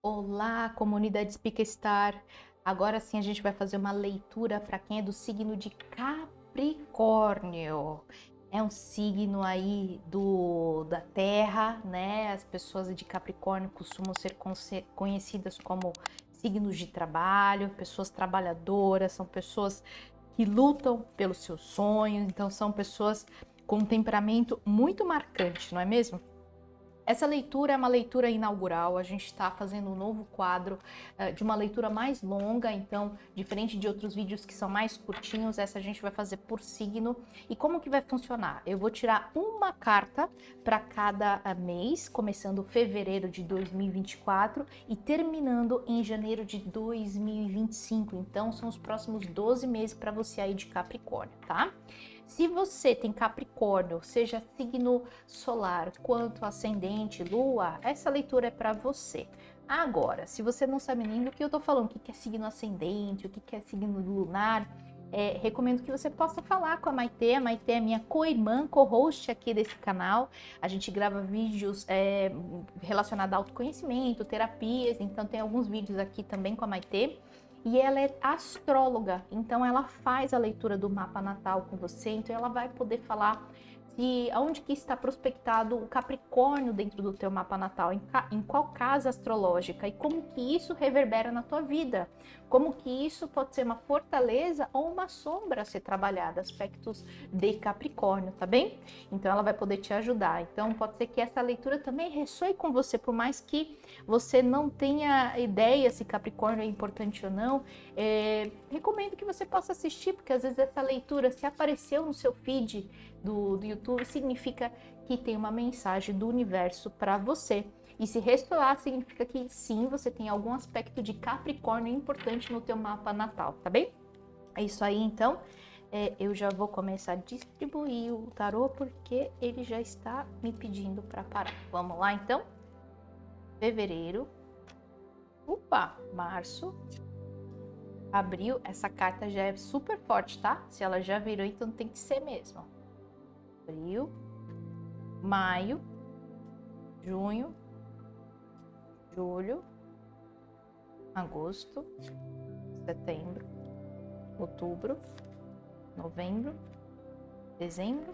Olá, comunidade Speaker Star. Agora sim a gente vai fazer uma leitura para quem é do signo de Capricórnio. É um signo aí da Terra, né? As pessoas de Capricórnio costumam ser conhecidas como signos de trabalho, pessoas trabalhadoras, são pessoas que lutam pelos seus sonhos, então são pessoas com um temperamento muito marcante, não é mesmo? Essa leitura é uma leitura inaugural, a gente está fazendo um novo quadro de uma leitura mais longa, então, diferente de outros vídeos que são mais curtinhos, essa a gente vai fazer por signo. E como que vai funcionar? Eu vou tirar uma carta para cada mês, começando fevereiro de 2024 e terminando em janeiro de 2025. Então, são os próximos 12 meses para você aí de Capricórnio, tá? Se você tem Capricórnio, seja signo solar quanto ascendente, lua, essa leitura é para você. Agora, se você não sabe nem do que eu tô falando, o que é signo ascendente, o que é signo lunar, recomendo que você possa falar com a Maitê. A Maitê é minha co-irmã, co-host aqui desse canal. A gente grava vídeos relacionados a autoconhecimento, terapias, então tem alguns vídeos aqui também com a Maitê. E ela é astróloga, então ela faz a leitura do mapa natal com você, então ela vai poder falar de onde que está prospectado o Capricórnio dentro do teu mapa natal, em qual casa astrológica e como que isso reverbera na tua vida, como que isso pode ser uma fortaleza ou uma sombra a ser trabalhada, aspectos de Capricórnio, tá bem? Então ela vai poder te ajudar. Então pode ser que essa leitura também ressoe com você, por mais que você não tenha ideia se Capricórnio é importante ou não, recomendo que você possa assistir, porque às vezes essa leitura, se apareceu no seu feed do YouTube, significa que tem uma mensagem do universo para você. E se ressoar, significa que sim, você tem algum aspecto de Capricórnio importante no teu mapa natal, tá bem? É isso aí, então. Eu já vou começar a distribuir o tarô, porque ele já está me pedindo para parar. Vamos lá, então? Fevereiro. Opa, março. Abril, essa carta já é super forte, tá? Se ela já virou, então tem que ser mesmo. Abril, maio, junho, julho, agosto, setembro, outubro, novembro, dezembro,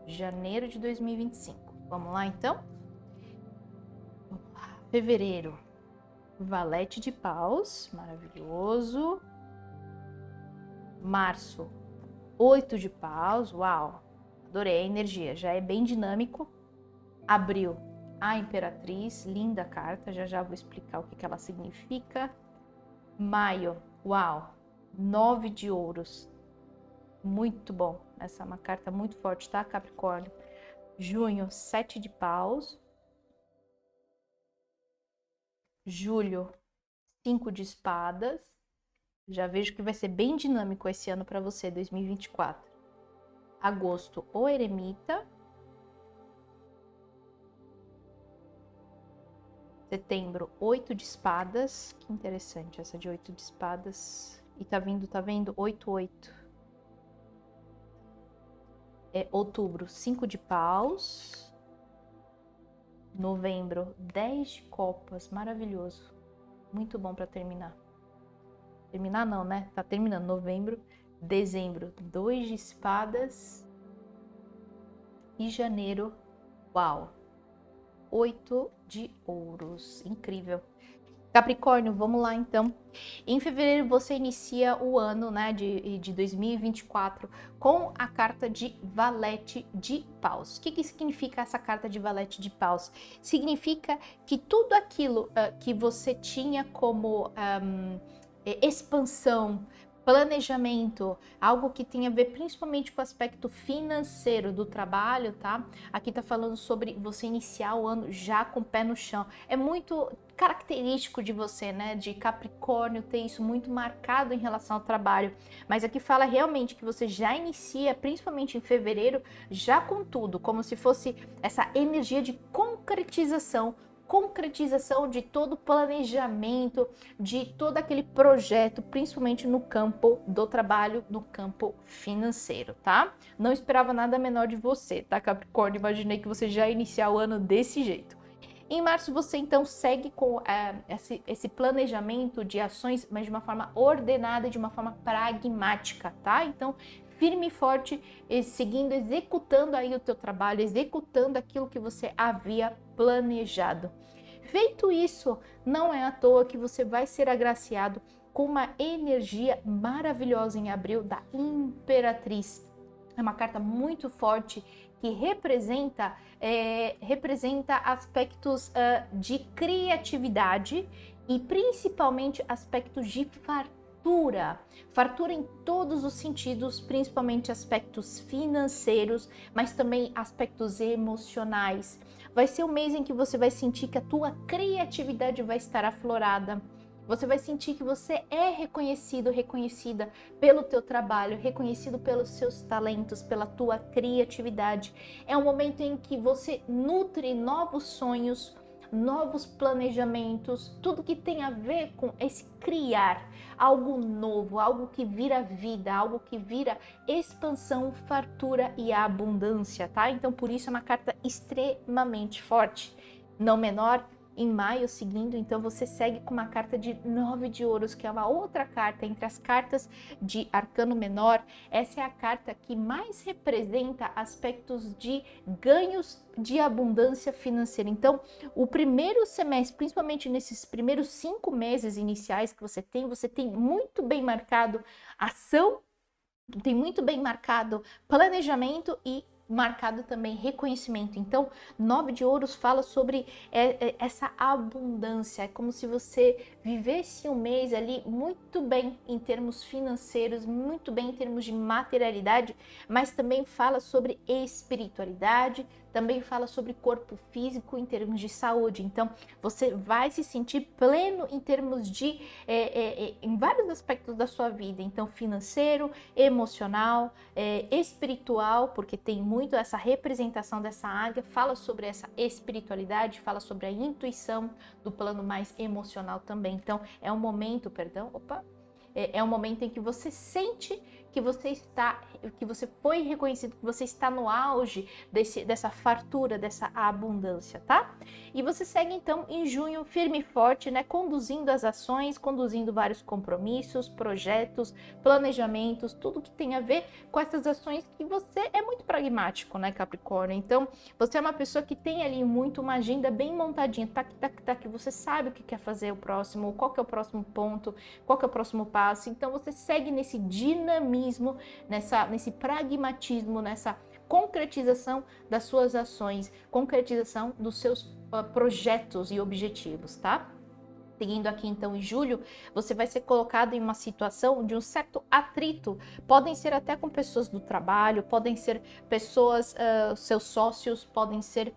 janeiro de 2025. Vamos lá, então? Fevereiro, valete de paus, maravilhoso. Março, 8 de paus, uau, adorei a energia, já é bem dinâmico. Abril, a imperatriz, linda carta, já vou explicar o que ela significa. Maio, uau, 9 de ouros, muito bom, essa é uma carta muito forte, tá, Capricórnio? Junho, 7 de paus. Julho, 5 de espadas. Já vejo que vai ser bem dinâmico esse ano para você, 2024. Agosto, o eremita. Setembro, 8 de espadas. Que interessante essa de 8 de espadas. E tá vendo? 8, 8. Outubro, 5 de paus. Novembro, 10 de copas. Maravilhoso. Muito bom para terminar. Terminar não, né? Tá terminando. Novembro. Dezembro, 2 de espadas. E janeiro, uau, 8 de ouros. Incrível. Capricórnio, vamos lá então. Em fevereiro você inicia o ano, né, de 2024 com a carta de valete de paus. O que significa essa carta de valete de paus? Significa que tudo aquilo que você tinha como expansão, planejamento, algo que tem a ver principalmente com o aspecto financeiro do trabalho, tá? Aqui tá falando sobre você iniciar o ano já com o pé no chão. É muito característico de você, né? De Capricórnio ter isso muito marcado em relação ao trabalho. Mas aqui fala realmente que você já inicia, principalmente em fevereiro, já com tudo, como se fosse essa energia de concretização de todo o planejamento, de todo aquele projeto, principalmente no campo do trabalho, no campo financeiro, tá? Não esperava nada menor de você, tá, Capricórnio? Imaginei que você já ia iniciar o ano desse jeito. Em março você então segue com esse planejamento de ações, mas de uma forma ordenada, de uma forma pragmática, tá? Então, firme e forte, seguindo, executando aí o teu trabalho, executando aquilo que você havia planejado. Feito isso, não é à toa que você vai ser agraciado com uma energia maravilhosa em abril da Imperatriz. É uma carta muito forte que representa aspectos de criatividade e principalmente aspectos de fartura. Fartura em todos os sentidos, principalmente aspectos financeiros, mas também aspectos emocionais. Vai ser um mês em que você vai sentir que a tua criatividade vai estar aflorada. Você vai sentir que você é reconhecido, reconhecida pelo teu trabalho, reconhecido pelos seus talentos, pela tua criatividade. É um momento em que você nutre novos sonhos, novos planejamentos, tudo que tem a ver com esse criar algo novo, algo que vira vida, algo que vira expansão, fartura e abundância, tá? Então por isso é uma carta extremamente forte, não menor. Em maio seguindo, então você segue com uma carta de 9 de ouros, que é uma outra carta entre as cartas de arcano menor. Essa é a carta que mais representa aspectos de ganhos de abundância financeira. Então, o primeiro semestre, principalmente nesses primeiros 5 meses iniciais que você tem muito bem marcado ação, tem muito bem marcado planejamento e marcado também reconhecimento. Então, 9 de ouros fala sobre essa abundância. É como se você vivesse um mês ali muito bem em termos financeiros, muito bem em termos de materialidade, mas também fala sobre espiritualidade, também fala sobre corpo físico em termos de saúde. Então, você vai se sentir pleno em termos de em vários aspectos da sua vida. Então, financeiro, emocional, espiritual, porque tem muito essa representação dessa águia, fala sobre essa espiritualidade, fala sobre a intuição do plano mais emocional também. Então, é um momento, é um momento em que você sente que você foi reconhecido, que você está no auge dessa fartura, dessa abundância, tá? E você segue então em junho firme e forte, né? Conduzindo as ações, conduzindo vários compromissos, projetos, planejamentos, tudo que tem a ver com essas ações que você é muito pragmático, né, Capricórnio? Então, você é uma pessoa que tem ali muito uma agenda bem montadinha, que você sabe o que quer fazer o próximo, qual que é o próximo ponto, qual que é o próximo passo. Então, você segue nesse dinamismo, nesse pragmatismo, nessa concretização das suas ações, concretização dos seus projetos e objetivos, tá? Seguindo aqui então em julho, você vai ser colocado em uma situação de um certo atrito. Podem ser até com pessoas do trabalho, podem ser pessoas, seus sócios, podem ser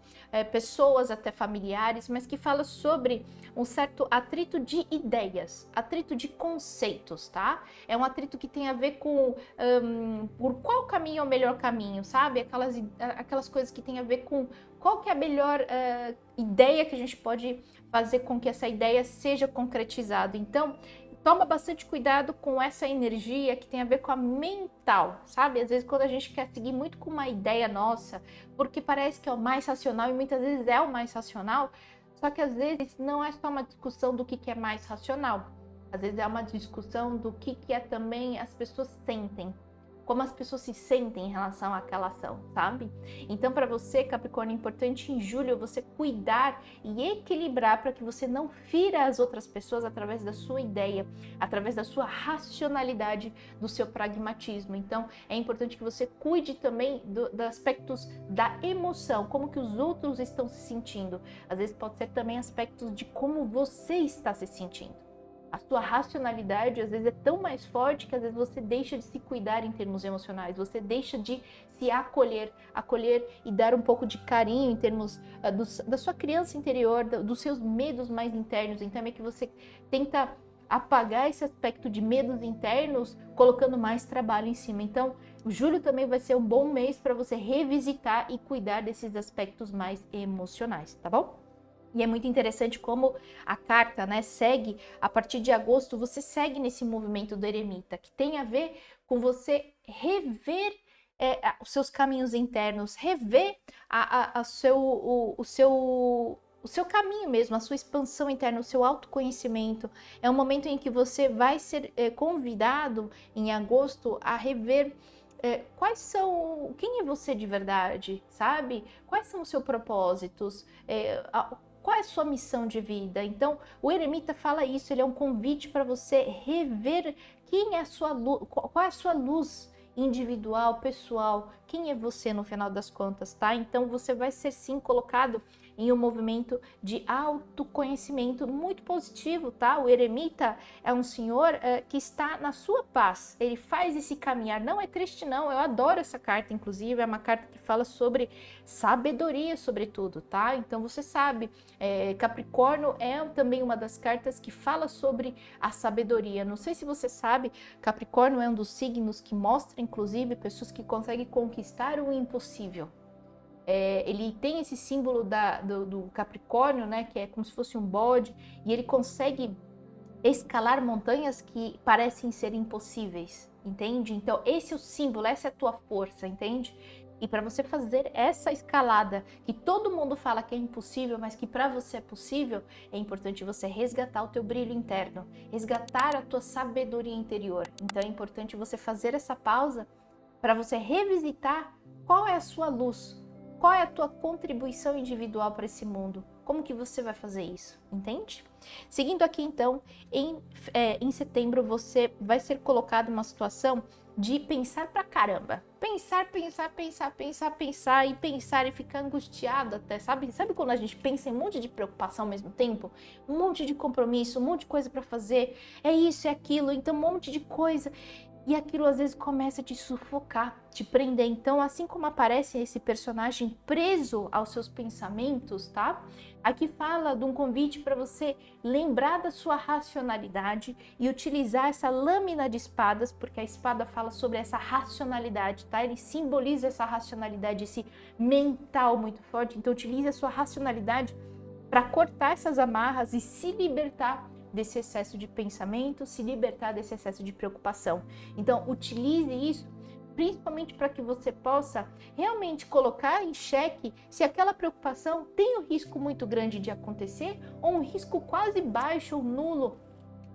pessoas até familiares, mas que fala sobre um certo atrito de ideias, atrito de conceitos, tá? É um atrito que tem a ver com por qual caminho é o melhor caminho, sabe? Aquelas coisas que tem a ver com qual que é a melhor ideia que a gente pode fazer com que essa ideia seja concretizada. Então, toma bastante cuidado com essa energia que tem a ver com a mental, sabe? Às vezes quando a gente quer seguir muito com uma ideia nossa, porque parece que é o mais racional e muitas vezes é o mais racional, só que às vezes não é só uma discussão do que é mais racional. Às vezes é uma discussão do que é também as pessoas sentem, como as pessoas se sentem em relação àquela ação, sabe? Então, para você, Capricórnio, é importante em julho você cuidar e equilibrar para que você não fira as outras pessoas através da sua ideia, através da sua racionalidade, do seu pragmatismo. Então, é importante que você cuide também dos aspectos da emoção, como que os outros estão se sentindo. Às vezes pode ser também aspectos de como você está se sentindo. A sua racionalidade às vezes é tão mais forte que às vezes você deixa de se cuidar em termos emocionais, você deixa de se acolher e dar um pouco de carinho em termos da sua criança interior, dos seus medos mais internos. Então é que você tenta apagar esse aspecto de medos internos, colocando mais trabalho em cima. Então, o julho também vai ser um bom mês para você revisitar e cuidar desses aspectos mais emocionais, tá bom? E é muito interessante como a carta, né, segue, a partir de agosto, você segue nesse movimento do eremita, que tem a ver com você rever os seus caminhos internos, rever o o seu caminho mesmo, a sua expansão interna, o seu autoconhecimento. É um momento em que você vai ser convidado em agosto a rever quem é você de verdade, sabe? Quais são os seus propósitos? Qual é a sua missão de vida? Então, o eremita fala isso, ele é um convite para você rever quem é a sua luz, qual é a sua luz individual, pessoal, quem é você no final das contas, tá? Então, você vai ser sim colocado em um movimento de autoconhecimento muito positivo, tá? O eremita é um senhor que está na sua paz, ele faz esse caminhar, não é triste não, eu adoro essa carta, inclusive, é uma carta que fala sobre sabedoria, sobretudo, tá? Então você sabe, Capricórnio é também uma das cartas que fala sobre a sabedoria, não sei se você sabe, Capricórnio é um dos signos que mostra, inclusive, pessoas que conseguem conquistar o impossível. Ele tem esse símbolo do Capricórnio, né, que é como se fosse um bode, e ele consegue escalar montanhas que parecem ser impossíveis, entende? Então esse é o símbolo, essa é a tua força, entende? E para você fazer essa escalada, que todo mundo fala que é impossível, mas que para você é possível, é importante você resgatar o teu brilho interno, resgatar a tua sabedoria interior. Então é importante você fazer essa pausa para você revisitar qual é a sua luz, qual é a tua contribuição individual para esse mundo? Como que você vai fazer isso? Entende? Seguindo aqui então, em setembro você vai ser colocado numa situação de pensar pra caramba. Pensar e ficar angustiado até, sabe? Sabe quando a gente pensa em um monte de preocupação ao mesmo tempo? Um monte de compromisso, um monte de coisa para fazer, é isso, é aquilo, então um monte de coisa. E aquilo às vezes começa a te sufocar, te prender. Então, assim como aparece esse personagem preso aos seus pensamentos, tá? Aqui fala de um convite para você lembrar da sua racionalidade e utilizar essa lâmina de espadas, porque a espada fala sobre essa racionalidade, tá? Ele simboliza essa racionalidade, esse mental muito forte. Então, utilize a sua racionalidade para cortar essas amarras e se libertar desse excesso de pensamento, se libertar desse excesso de preocupação. Então, utilize isso principalmente para que você possa realmente colocar em xeque se aquela preocupação tem um risco muito grande de acontecer ou um risco quase baixo ou nulo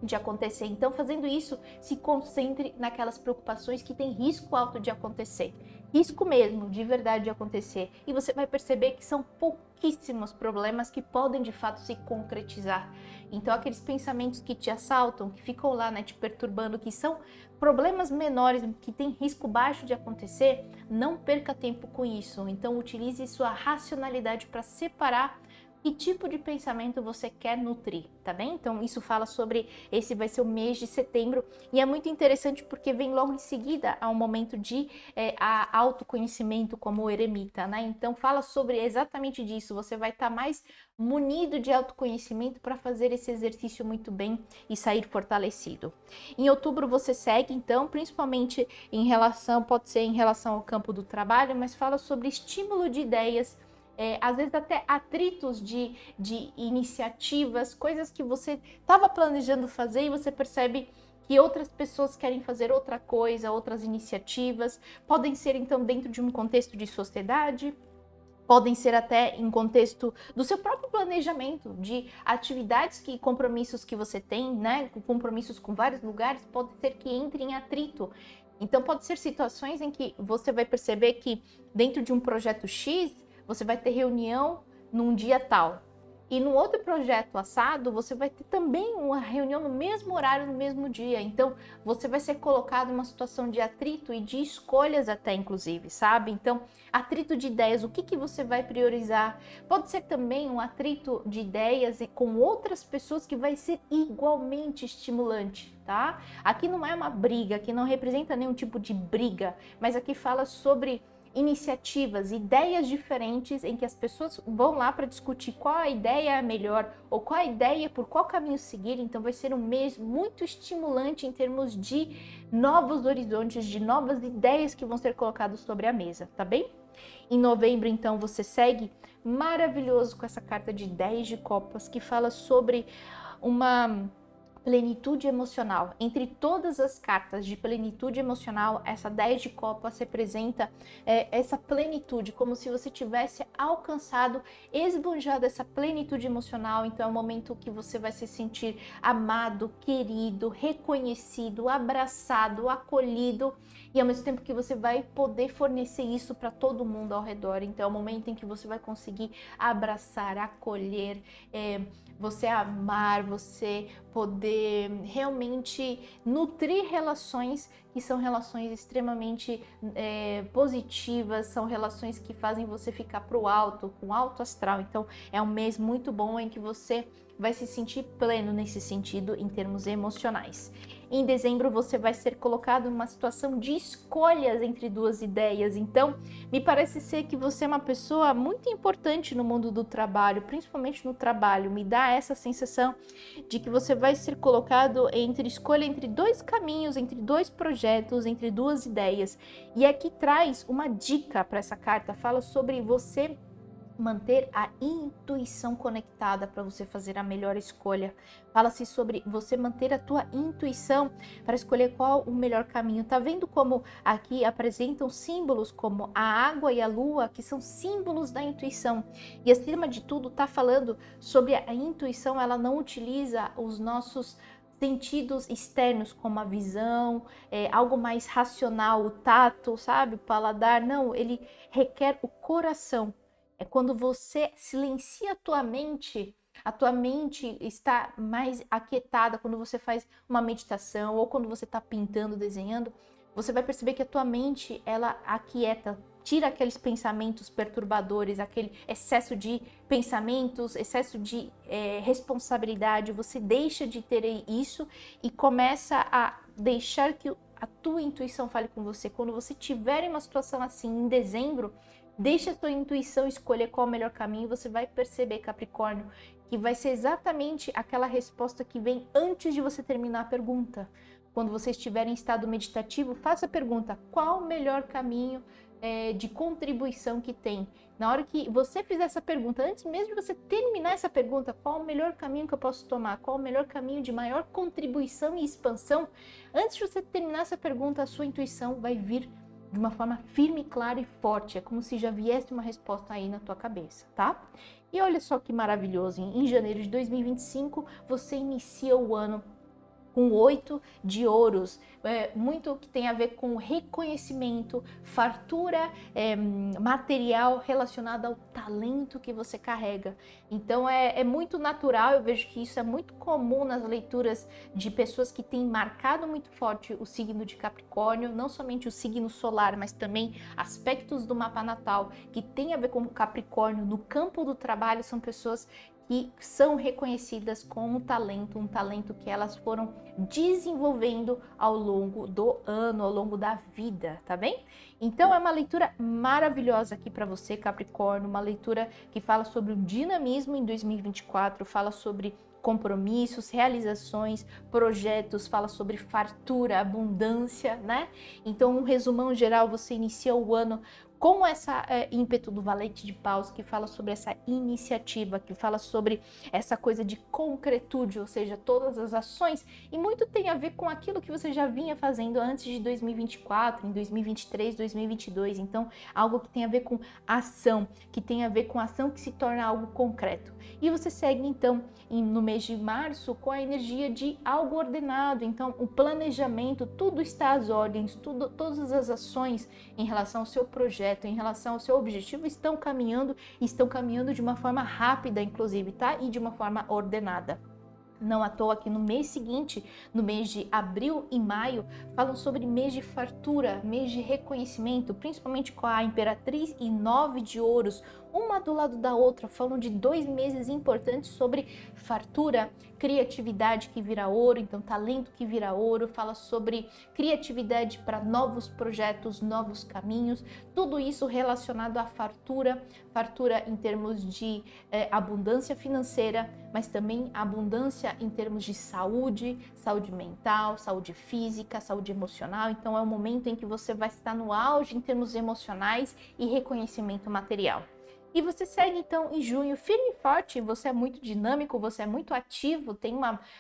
de acontecer. Então, fazendo isso, se concentre naquelas preocupações que têm risco alto de acontecer. Risco mesmo, de verdade, de acontecer. E você vai perceber que são pouquíssimos problemas que podem, de fato, se concretizar. Então, aqueles pensamentos que te assaltam, que ficam lá, né, te perturbando, que são problemas menores, que têm risco baixo de acontecer, não perca tempo com isso. Então, utilize sua racionalidade para separar que tipo de pensamento você quer nutrir, tá bem? Então isso fala sobre, esse vai ser o mês de setembro e é muito interessante porque vem logo em seguida a um momento de autoconhecimento como o eremita, né? Então fala sobre exatamente disso, você vai estar mais munido de autoconhecimento para fazer esse exercício muito bem e sair fortalecido. Em outubro você segue então, principalmente em relação, pode ser em relação ao campo do trabalho, mas fala sobre estímulo de ideias, às vezes até atritos de iniciativas, coisas que você estava planejando fazer e você percebe que outras pessoas querem fazer outra coisa, outras iniciativas, podem ser então dentro de um contexto de sociedade, podem ser até em contexto do seu próprio planejamento, de atividades e compromissos que você tem, né, compromissos com vários lugares, pode ser que entre em atrito. Então pode ser situações em que você vai perceber que dentro de um projeto X, você vai ter reunião num dia tal. E no outro projeto assado, você vai ter também uma reunião no mesmo horário, no mesmo dia. Então, você vai ser colocado em uma situação de atrito e de escolhas até, inclusive, sabe? Então, atrito de ideias, o que você vai priorizar? Pode ser também um atrito de ideias com outras pessoas que vai ser igualmente estimulante, tá? Aqui não é uma briga, aqui não representa nenhum tipo de briga, mas aqui fala sobre iniciativas, ideias diferentes em que as pessoas vão lá para discutir qual a ideia é melhor ou qual a ideia, por qual caminho seguir. Então vai ser um mês muito estimulante em termos de novos horizontes, de novas ideias que vão ser colocadas sobre a mesa, tá bem? Em novembro, então, você segue maravilhoso com essa carta de 10 de copas que fala sobre uma plenitude emocional. Entre todas as cartas de plenitude emocional, essa 10 de copas representa essa plenitude, como se você tivesse alcançado, esbanjado essa plenitude emocional. Então é um momento que você vai se sentir amado, querido, reconhecido, abraçado, acolhido, e ao mesmo tempo que você vai poder fornecer isso para todo mundo ao redor. Então é o momento em que você vai conseguir abraçar, acolher, você amar, você poder realmente nutrir relações que são relações extremamente positivas, são relações que fazem você ficar pro alto, com alto astral. Então é um mês muito bom em que você vai se sentir pleno nesse sentido em termos emocionais. Em dezembro você vai ser colocado em uma situação de escolhas entre duas ideias, então me parece ser que você é uma pessoa muito importante no mundo do trabalho, principalmente no trabalho. Me dá essa sensação de que você vai ser colocado entre escolha entre dois caminhos, entre dois projetos, entre duas ideias. E aqui traz uma dica para essa carta, fala sobre você manter a intuição conectada para você fazer a melhor escolha. Fala-se sobre você manter a tua intuição para escolher qual o melhor caminho. Tá vendo como aqui apresentam símbolos como a água e a lua, que são símbolos da intuição. E acima de tudo tá falando sobre a intuição, ela não utiliza os nossos sentidos externos, como a visão, algo mais racional, o tato, sabe, o paladar. Não, ele requer o coração. É quando você silencia a tua mente está mais aquietada. Quando você faz uma meditação ou quando você está pintando, desenhando, você vai perceber que a tua mente, ela aquieta, tira aqueles pensamentos perturbadores, aquele excesso de pensamentos, excesso de responsabilidade. Você deixa de ter isso e começa a deixar que a tua intuição fale com você. Quando você tiver em uma situação assim em dezembro, deixa a tua intuição escolher qual é o melhor caminho. Você vai perceber, Capricórnio, que vai ser exatamente aquela resposta que vem antes de você terminar a pergunta. Quando você estiver em estado meditativo, faça a pergunta: qual o melhor caminho de contribuição que tem? Na hora que você fizer essa pergunta, antes mesmo de você terminar essa pergunta, qual o melhor caminho que eu posso tomar? Qual o melhor caminho de maior contribuição e expansão? Antes de você terminar essa pergunta, a sua intuição vai vir de uma forma firme, clara e forte. É como se já viesse uma resposta aí na tua cabeça, tá? E olha só que maravilhoso, em janeiro de 2025, você inicia o ano com 8 de ouros, muito que tem a ver com reconhecimento, fartura material relacionada ao talento que você carrega. Então é muito natural, eu vejo que isso é muito comum nas leituras de pessoas que têm marcado muito forte o signo de Capricórnio, não somente o signo solar, mas também aspectos do mapa natal que tem a ver com Capricórnio no campo do trabalho. São pessoas que são reconhecidas com um talento que elas foram desenvolvendo ao longo do ano, ao longo da vida, tá bem? Então é uma leitura maravilhosa aqui para você, Capricórnio, uma leitura que fala sobre o dinamismo em 2024, fala sobre compromissos, realizações, projetos, fala sobre fartura, abundância, né? Então, um resumão geral, você inicia o ano com essa ímpeto do valete de paus, que fala sobre essa iniciativa, que fala sobre essa coisa de concretude, ou seja, todas as ações, e muito tem a ver com aquilo que você já vinha fazendo antes de 2024, em 2023, 2022, então algo que tem a ver com ação, que tem a ver com ação que se torna algo concreto. E você segue então no mês de março com a energia de algo ordenado, então o planejamento, tudo está às ordens, todas as ações em relação ao seu projeto, em relação ao seu objetivo, estão caminhando de uma forma rápida, inclusive, tá? E de uma forma ordenada. Não à toa que no mês seguinte, no mês de abril e maio, falam sobre mês de fartura, mês de reconhecimento, principalmente com a Imperatriz e 9 de ouros, uma do lado da outra, falam de 2 meses importantes sobre fartura, criatividade que vira ouro, então talento que vira ouro, fala sobre criatividade para novos projetos, novos caminhos, tudo isso relacionado à fartura, fartura em termos de abundância financeira, mas também abundância em termos de saúde, saúde mental, saúde física, saúde emocional. Então é um momento em que você vai estar no auge em termos emocionais e reconhecimento material. E você segue então em junho firme e forte, você é muito dinâmico, você é muito ativo, tem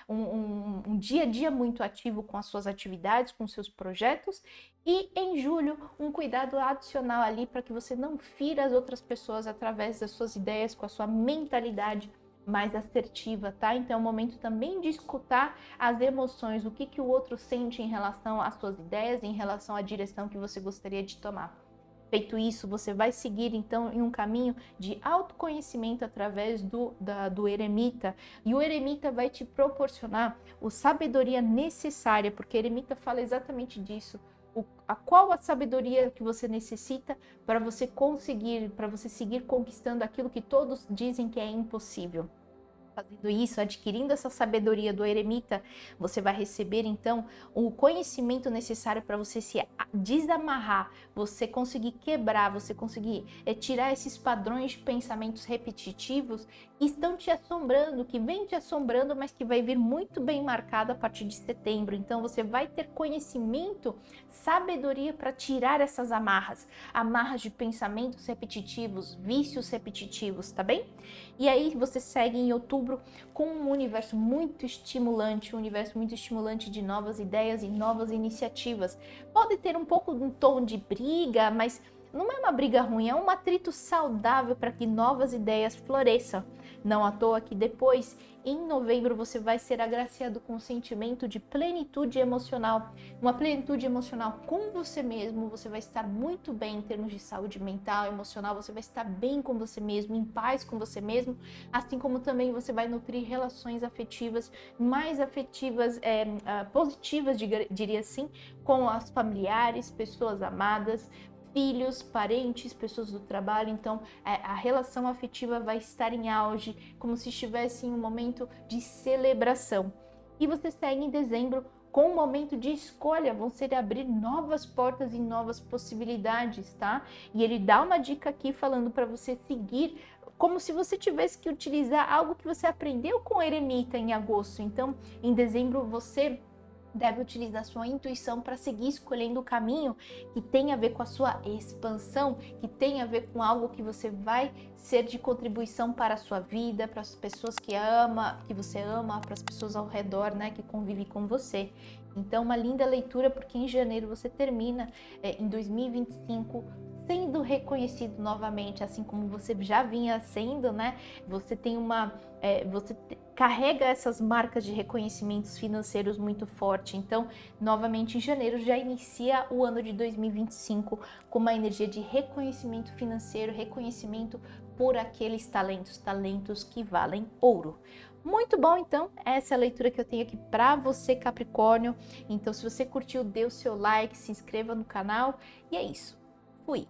um dia a dia muito ativo com as suas atividades, com os seus projetos. E em julho, um cuidado adicional ali para que você não fira as outras pessoas através das suas ideias, com a sua mentalidade mais assertiva, tá? Então é um momento também de escutar as emoções, o que que o outro sente em relação às suas ideias, em relação à direção que você gostaria de tomar. Feito isso, você vai seguir então em um caminho de autoconhecimento através do eremita. E o eremita vai te proporcionar a sabedoria necessária, porque o eremita fala exatamente disso. Qual a sabedoria que você necessita para você conseguir, para você seguir conquistando aquilo que todos dizem que é impossível. Fazendo isso, adquirindo essa sabedoria do eremita, você vai receber então o conhecimento necessário para você se desamarrar, você conseguir quebrar, você conseguir tirar esses padrões de pensamentos repetitivos que estão te assombrando, que vem te assombrando, mas que vai vir muito bem marcado a partir de setembro. Então você vai ter conhecimento, sabedoria para tirar essas amarras, amarras de pensamentos repetitivos, vícios repetitivos, tá bem? E aí você segue em outubro com um universo muito estimulante, de novas ideias e novas iniciativas. Pode ter um pouco de um tom de briga, mas não é uma briga ruim, é um atrito saudável para que novas ideias floresçam. Não à toa que depois, em novembro, você vai ser agraciado com um sentimento de plenitude emocional. Uma plenitude emocional com você mesmo, você vai estar muito bem em termos de saúde mental, emocional, você vai estar bem com você mesmo, em paz com você mesmo, assim como também você vai nutrir relações afetivas, mais afetivas, positivas, diria assim, com as familiares, pessoas amadas, filhos, parentes, pessoas do trabalho. Então a relação afetiva vai estar em auge, como se estivesse em um momento de celebração. E você segue em dezembro com um momento de escolha, vão ser abrir novas portas e novas possibilidades, tá? E ele dá uma dica aqui falando para você seguir como se você tivesse que utilizar algo que você aprendeu com o eremita em agosto. Então, em dezembro você deve utilizar sua intuição para seguir escolhendo o caminho que tem a ver com a sua expansão, que tem a ver com algo que você vai ser de contribuição para a sua vida, para as pessoas que você ama, para as pessoas ao redor, né, que convivem com você. Então, uma linda leitura, porque em janeiro você termina em 2025 sendo reconhecido novamente, assim como você já vinha sendo, né? Você tem carrega essas marcas de reconhecimentos financeiros muito forte. Então, novamente em janeiro já inicia o ano de 2025 com uma energia de reconhecimento financeiro, reconhecimento por aqueles talentos que valem ouro. Muito bom, então, essa é a leitura que eu tenho aqui para você, Capricórnio. Então, se você curtiu, dê o seu like, se inscreva no canal e é isso. Fui!